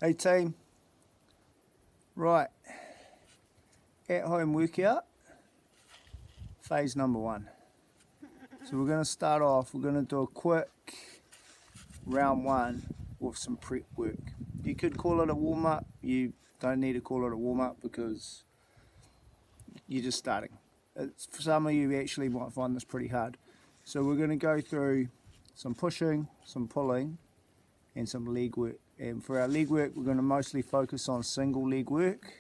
Hey team, right, at home workout, phase number 1. So we're going to start off, we're going to do a quick round 1 with some prep work. You could call it a warm-up, you don't need to call it a warm-up because you're just starting. For some of you actually might find this pretty hard. So we're going to go through some pushing, some pulling and some leg work. And for our leg work, we're going to mostly focus on single leg work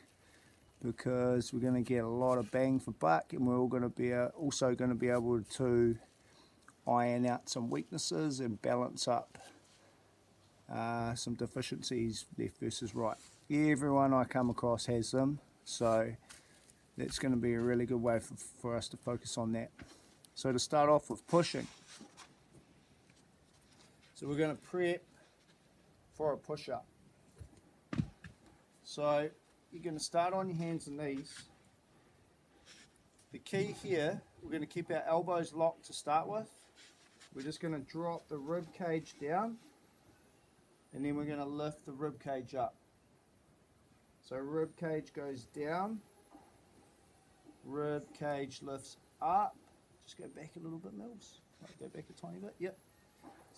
because we're going to get a lot of bang for buck, and we're all going to be also going to be able to iron out some weaknesses and balance up some deficiencies left versus right. Everyone I come across has them, so that's going to be a really good way for us to focus on that. So to start off with pushing, so we're going to prep for a push-up. So you're going to start on your hands and knees. The key here, we're going to keep our elbows locked to start with. We're just going to drop the rib cage down, and then we're going to lift the rib cage up. So rib cage goes down, rib cage lifts up. Just go back a little bit, Mills. Go back a tiny bit. Yep.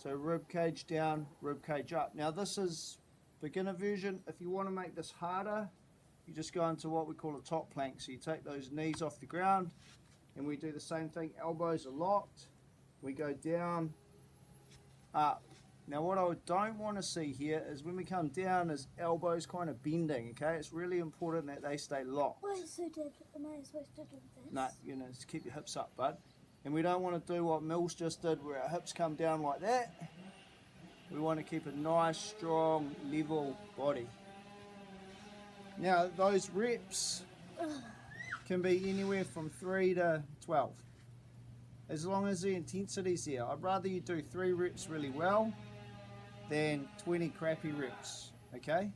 So rib cage down, rib cage up. Now this is beginner version. If you want to make this harder, you just go into what we call a top plank. So you take those knees off the ground, and we do the same thing. Elbows are locked. We go down, up. Now what I don't want to see here is when we come down is elbows kind of bending, okay? It's really important that they stay locked. Wait, so am I supposed to do this? No, you know, just keep your hips up, bud. And we don't want to do what Mills just did where our hips come down like that. We want to keep a nice, strong, level body. Now those reps can be anywhere from 3 to 12. As long as the intensity's there. I'd rather you do 3 reps really well than 20 crappy reps, okay?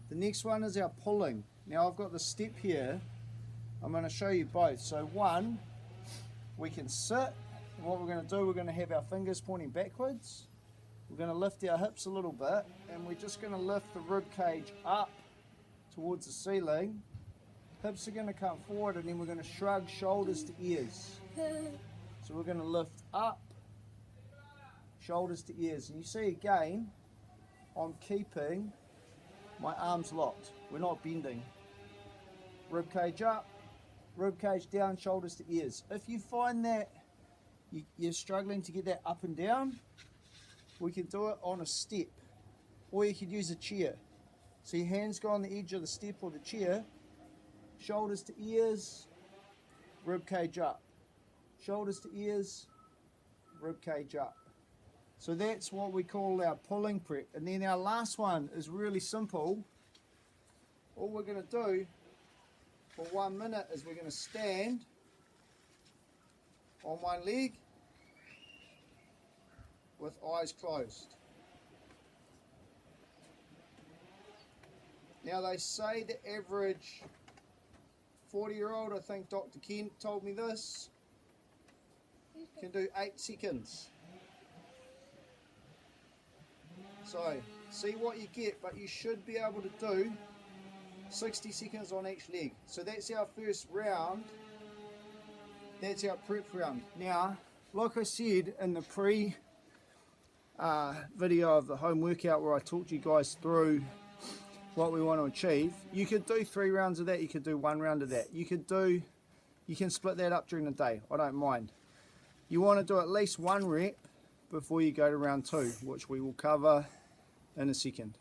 The next one is our pulling. Now I've got the step here. I'm going to show you both. So one, we can sit, and what we're going to do, we're going to have our fingers pointing backwards. We're going to lift our hips a little bit, and we're just going to lift the rib cage up towards the ceiling. Hips are going to come forward, and then we're going to shrug shoulders to ears. So we're going to lift up, shoulders to ears. And you see again, I'm keeping my arms locked. We're not bending. Rib cage up, rib cage down, shoulders to ears. If you find that you're struggling to get that up and down, we can do it on a step, or you could use a chair. So your hands go on the edge of the step or the chair, shoulders to ears, rib cage up. Shoulders to ears, rib cage up. So that's what we call our pulling prep. And then our last one is really simple. All we're going to do for 1 minute is we're going to stand on one leg with eyes closed. Now they say the average 40-year-old, I think Dr. Kent told me this, can do 8 seconds. So see what you get, but you should be able to do 60 seconds on each leg. So that's our first round. That's our prep round. Now, like I said in the pre video of the home workout where I talked you guys through what we want to achieve, you could do 3 rounds of that, you could do 1 round of that. You can split that up during the day, I don't mind. You want to do at least 1 rep before you go to round 2, which we will cover in a second.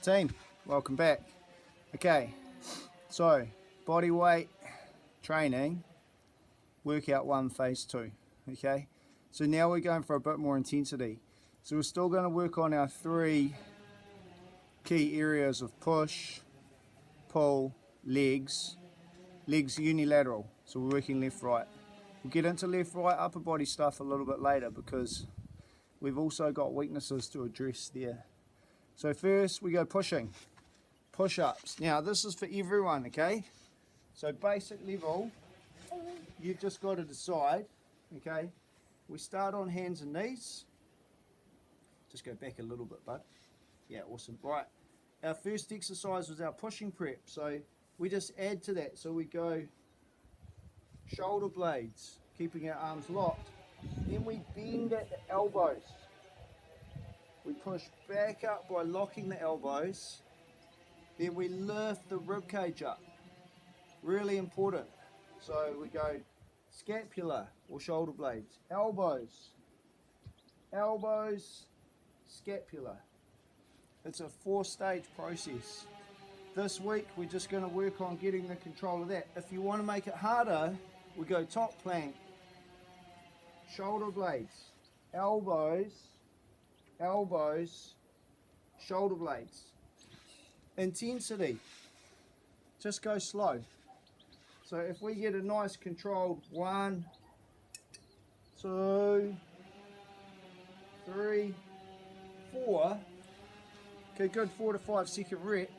Team, welcome back. Okay, so body weight training, workout 1, phase 2. Okay, so now we're going for a bit more intensity. So we're still going to work on our 3 key areas of push, pull, legs unilateral, so we're working left right. We'll get into left right upper body stuff a little bit later because we've also got weaknesses to address there. So first we go pushing, push-ups. Now this is for everyone, okay? So basic level, you've just got to decide, okay? We start on hands and knees. Just go back a little bit, bud. Yeah, awesome. Right, our first exercise was our pushing prep. So we just add to that. So we go shoulder blades, keeping our arms locked. Then we bend at the elbows. We push back up by locking the elbows. Then we lift the rib cage up. Really important. So we go scapula or shoulder blades, elbows, elbows, scapula. It's a 4-stage process. This week we're just going to work on getting the control of that. If you want to make it harder, we go top plank, shoulder blades, elbows, elbows, shoulder blades. Intensity, just go slow. So if we get a nice controlled 1, 2, 3, 4, okay, good 4 to 5 second rep.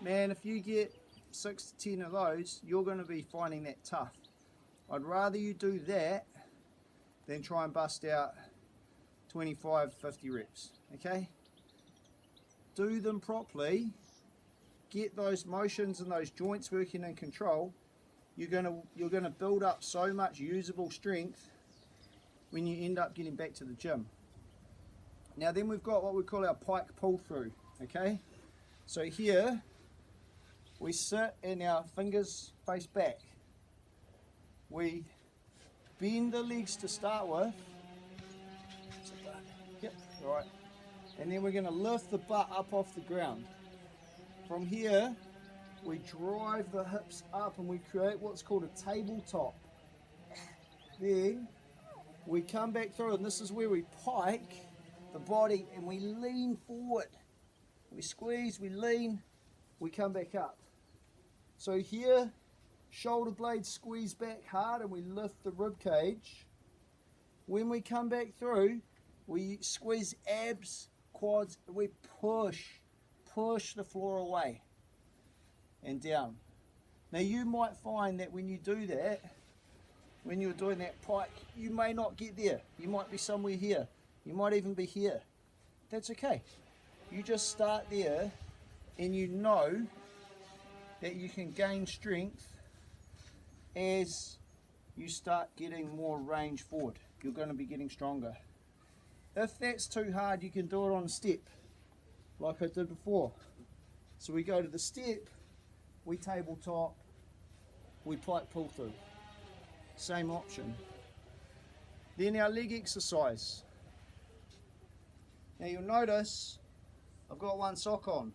Man, if you get 6 to 10 of those, you're going to be finding that tough. I'd rather you do that than try and bust out 25, 50 reps, okay? Do them properly, get those motions and those joints working in control. You're gonna build up so much usable strength when you end up getting back to the gym. Now then we've got what we call our pike pull through, okay? So here we sit and our fingers face back. We bend the legs to start with. Yep, all right. And then we're going to lift the butt up off the ground. From here, we drive the hips up and we create what's called a tabletop. Then we come back through, and this is where we pike the body and we lean forward. We squeeze, we lean, we come back up. So here, shoulder blades squeeze back hard and we lift the rib cage. When we come back through, we squeeze abs, quads, we push the floor away and down. Now you might find that when you do that, when you're doing that pike, you may not get there. You might be somewhere here. You might even be here. That's okay. You just start there and you know that you can gain strength as you start getting more range forward. You're going to be getting stronger. If that's too hard, you can do it on a step, like I did before. So we go to the step, we tabletop, we pike pull through. Same option. Then our leg exercise. Now you'll notice I've got one sock on.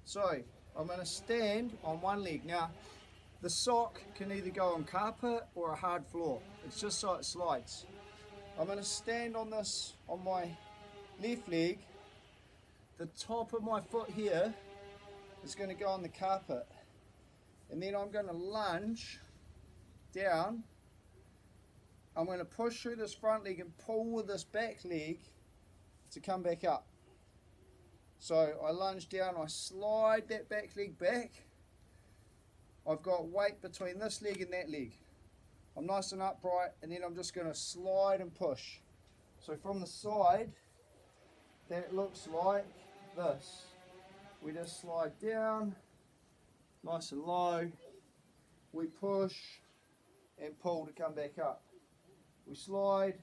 So I'm going to stand on one leg. Now the sock can either go on carpet or a hard floor. It's just so it slides. I'm going to stand on this on my left leg. The top of my foot here is going to go on the carpet. And then I'm going to lunge down. I'm going to push through this front leg and pull with this back leg to come back up. So I lunge down, I slide that back leg back. I've got weight between this leg and that leg. I'm nice and upright, and then I'm just going to slide and push. So from the side, that looks like this. We just slide down, nice and low. We push and pull to come back up. We slide,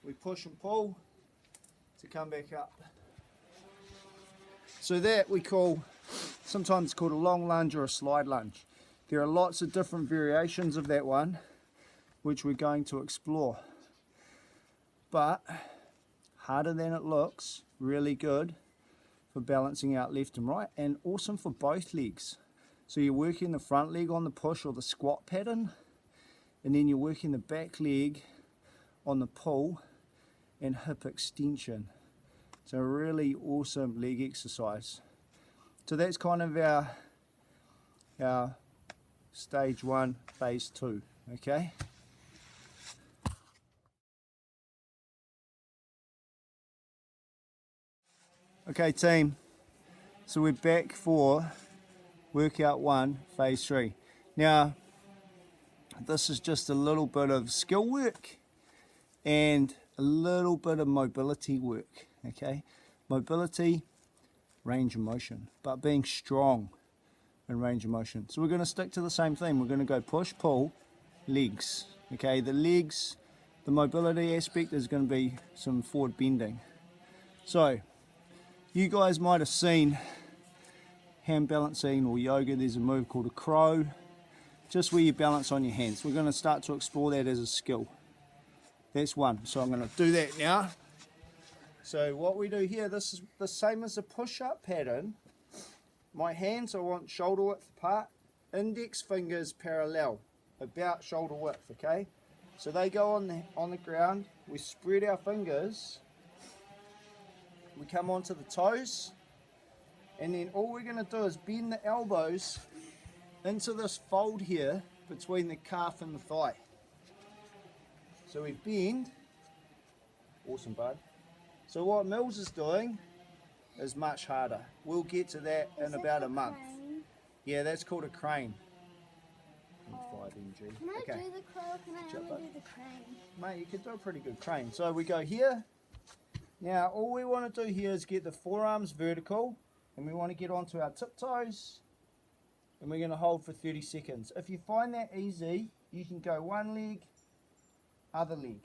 we push and pull to come back up. So that we call, sometimes it's called a long lunge or a slide lunge. There are lots of different variations of that one, which we're going to explore. But harder than it looks, really good for balancing out left and right, and awesome for both legs. So you're working the front leg on the push or the squat pattern, and then you're working the back leg on the pull and hip extension. So a really awesome leg exercise. So that's kind of our stage 1, phase 2, okay? Okay team, so we're back for Workout 1, phase 3. Now, this is just a little bit of skill work and a little bit of mobility work, okay? Mobility, range of motion, but being strong in range of motion. So we're going to stick to the same thing. We're going to go push, pull, legs, okay? The legs, the mobility aspect is going to be some forward bending. So, you guys might have seen hand balancing or yoga, there's a move called a crow, just where you balance on your hands. We're going to start to explore that as a skill. That's one. So I'm going to do that now. So what we do here, this is the same as a push-up pattern. My hands I want shoulder width apart, index fingers parallel, about shoulder width, okay? So they go on the ground, we spread our fingers, we come onto the toes, and then all we're going to do is bend the elbows into this fold here between the calf and the thigh. So we bend. Awesome, bud. So what Mills is doing is much harder. We'll get to that in about a month. Yeah, that's called a crane. 5mg. Can I Okay. do the crow? Can I Jump only up. do the crane? Mate, you can do a pretty good crane. So we go here. Now all we want to do here is get the forearms vertical, and we want to get onto our tiptoes, and we're going to hold for 30 seconds. If you find that easy, you can go one leg, other leg.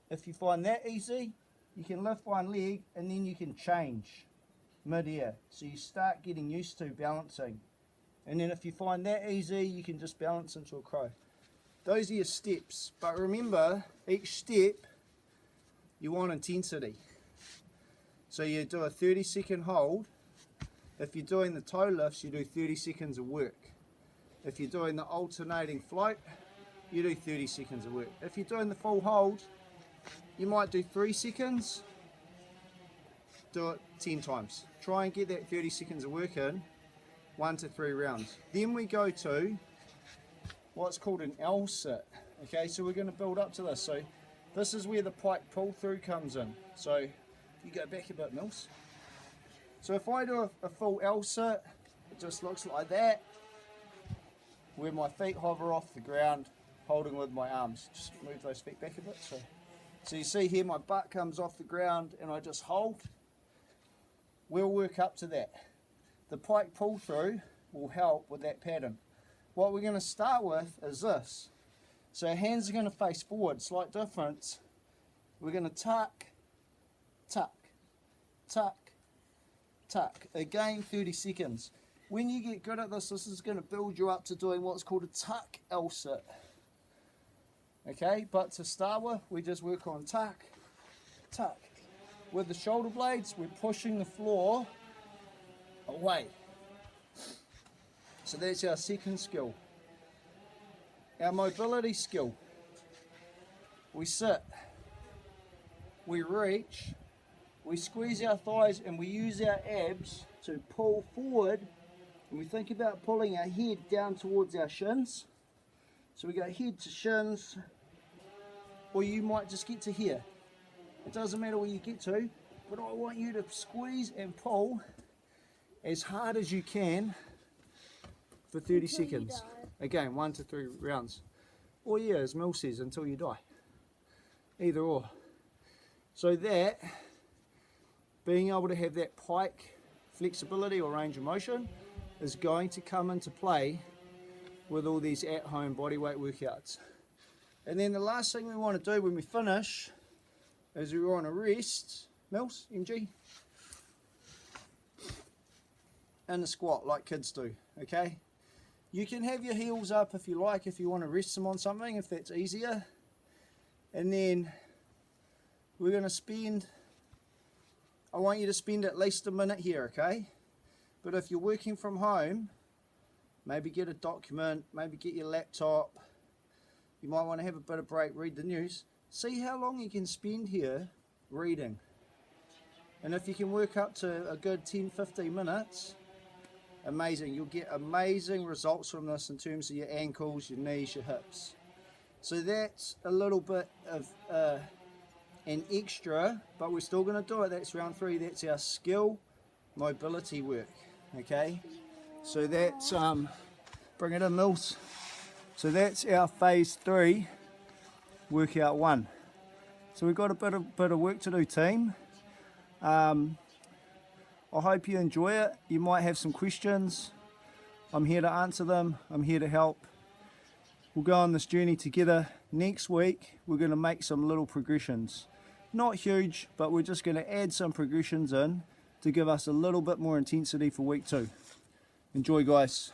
If you find that easy, you can lift one leg and then you can change mid-air. So you start getting used to balancing. And then if you find that easy, you can just balance into a crow. Those are your steps. But remember, each step, you want intensity. So you do a 30-second hold. If you're doing the toe lifts, you do 30 seconds of work. If you're doing the alternating float, you do 30 seconds of work. If you're doing the full hold, you might do 3 seconds. Do it 10 times. Try and get that 30 seconds of work in 1 to 3 rounds. Then we go to what's called an L sit. Okay, so we're going to build up to this. So this is where the pike pull through comes in. So you go back a bit, Mills. So if I do a full L sit, it just looks like that, where my feet hover off the ground, holding with my arms. Just move those feet back a bit. So you see here my butt comes off the ground and I just hold. We'll work up to that. The pike pull through will help with that pattern. What we're going to start with is this. So our hands are going to face forward, slight difference. We're going to tuck, tuck, tuck, tuck. Again, 30 seconds. When you get good at this, this is going to build you up to doing what's called a tuck L sit. Okay, but to start with, we just work on tuck, tuck. With the shoulder blades, we're pushing the floor away. So that's our second skill. Our mobility skill. We sit, we reach, we squeeze our thighs, and we use our abs to pull forward. And we think about pulling our head down towards our shins. So we go head to shins, or you might just get to here. It doesn't matter where you get to, but I want you to squeeze and pull as hard as you can for 30 Until you seconds. die. Again, 1 to 3 rounds. Or yeah, as Mel says, until you die. Either or. So that, being able to have that pike flexibility or range of motion is going to come into play with all these at-home bodyweight workouts. And then the last thing we want to do when we finish is we want to rest, Mills, MG, in the squat like kids do, okay? You can have your heels up if you like, if you want to rest them on something, if that's easier. And then we're going to spend, I want you to spend at least a minute here, okay? But if you're working from home, maybe get a document, maybe get your laptop. You might want to have a bit of break, read the news. See how long you can spend here reading. And if you can work up to a good 10-15 minutes, amazing. You'll get amazing results from this in terms of your ankles, your knees, your hips. So that's a little bit of an extra, but we're still going to do it. That's round 3. That's our skill mobility work. Okay? So that's bring it in, Mills. So that's our phase 3 workout 1. So we've got a bit of work to do, team. I hope you enjoy it. You might have some questions. I'm here to answer them. I'm here to help. We'll go on this journey together. Next week we're going to make some little progressions. Not huge, but we're just going to add some progressions in to give us a little bit more intensity for week 2. Enjoy, guys.